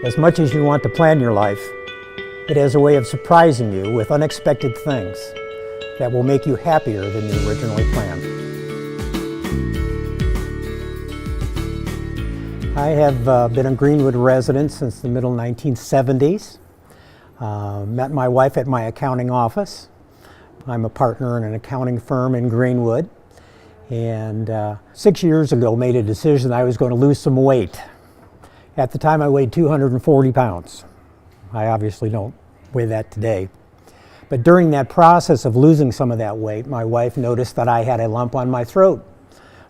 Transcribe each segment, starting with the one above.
As much as you want to plan your life, it has a way of surprising you with unexpected things that will make you happier than you originally planned. I have been a Greenwood resident since the middle 1970s. Met my wife at my accounting office. I'm a partner in an accounting firm in Greenwood, and 6 years ago made a decision I was going to lose some weight. At the time I weighed 240 pounds. I obviously don't weigh that today. But during that process of losing some of that weight, my wife noticed that I had a lump on my throat.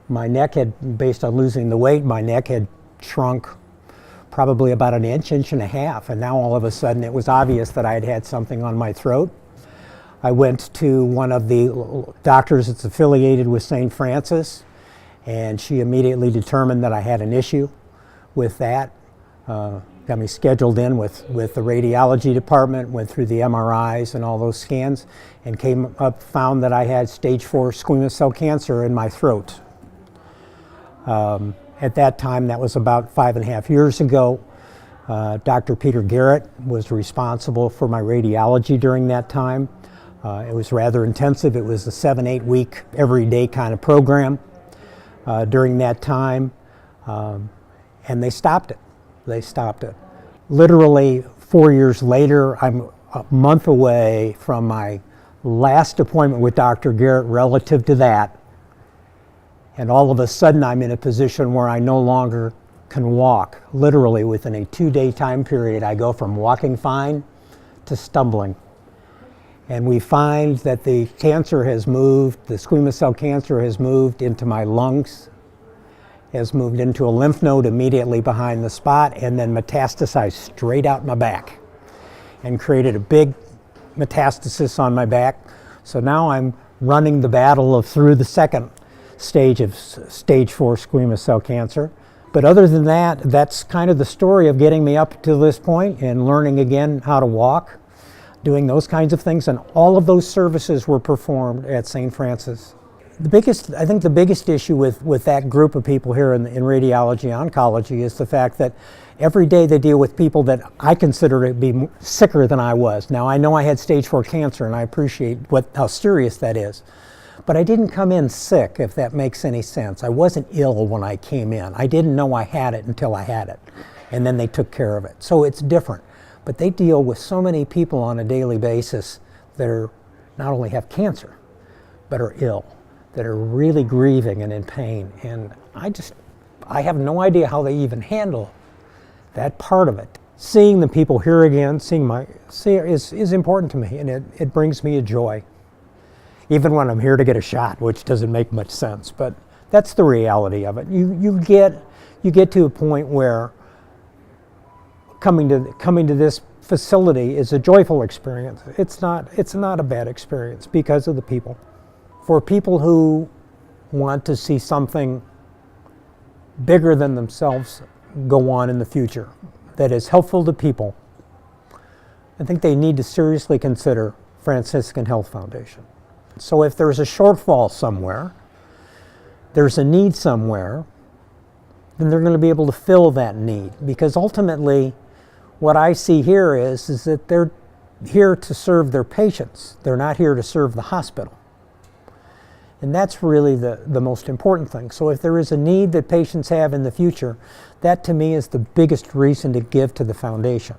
My neck had, based on losing the weight, my neck had shrunk probably about an inch, inch and a half, and now all of a sudden it was obvious that I had had something on my throat. I went to one of the doctors that's affiliated with St. Francis, and she immediately determined that I had an issue with that. Got me scheduled in with the radiology department, went through the MRIs and all those scans, and found that I had stage 4 squamous cell cancer in my throat. At that time, that was about 5.5 years ago. Dr. Peter Garrett was responsible for my radiology during that time. It was rather intensive. It was a 7-8 week, every day kind of program during that time. And they stopped it. They stopped it. Literally 4 years later, I'm a month away from my last appointment with Dr. Garrett relative to that. And all of a sudden, I'm in a position where I no longer can walk. Literally within a 2-day time period, I go from walking fine to stumbling. And we find that the cancer has moved, the squamous cell cancer has moved into my lungs, has moved into a lymph node immediately behind the spot, and then metastasized straight out my back and created a big metastasis on my back. So now I'm running the battle through the second stage of stage 4 squamous cell cancer. But other than that, that's kind of the story of getting me up to this point and learning again how to walk, doing those kinds of things, and all of those services were performed at St. Francis. I think the biggest issue with that group of people here in radiology oncology is the fact that every day they deal with people that I consider to be sicker than I was. Now I know I had stage 4 cancer, and I appreciate how serious that is. But I didn't come in sick, if that makes any sense. I wasn't ill when I came in. I didn't know I had it until I had it. And then they took care of it. So it's different. But they deal with so many people on a daily basis that not only have cancer, but are ill, that are really grieving and in pain. And I have no idea how they even handle that part of it. Seeing the people here again, is important to me, and it brings me a joy. Even when I'm here to get a shot, which doesn't make much sense, but that's the reality of it. You get to a point where coming to this facility is a joyful experience. It's not a bad experience because of the people. For people who want to see something bigger than themselves go on in the future that is helpful to people, I think they need to seriously consider Franciscan Health Foundation. So if there's a shortfall somewhere, there's a need somewhere, then they're going to be able to fill that need. Because ultimately, what I see here is that they're here to serve their patients. They're not here to serve the hospital. And that's really the most important thing. So if there is a need that patients have in the future, that to me is the biggest reason to give to the foundation,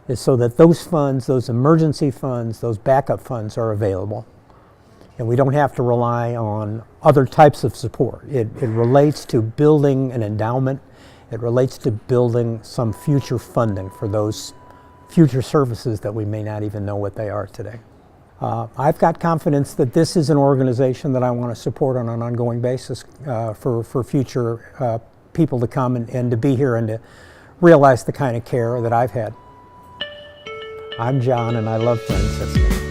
is so that those funds, those emergency funds, those backup funds are available. And we don't have to rely on other types of support. It relates to building an endowment. It relates to building some future funding for those future services that we may not even know what they are today. I've got confidence that this is an organization that I want to support on an ongoing basis for future people to come and to be here and to realize the kind of care that I've had. I'm John, and I love Franciscan.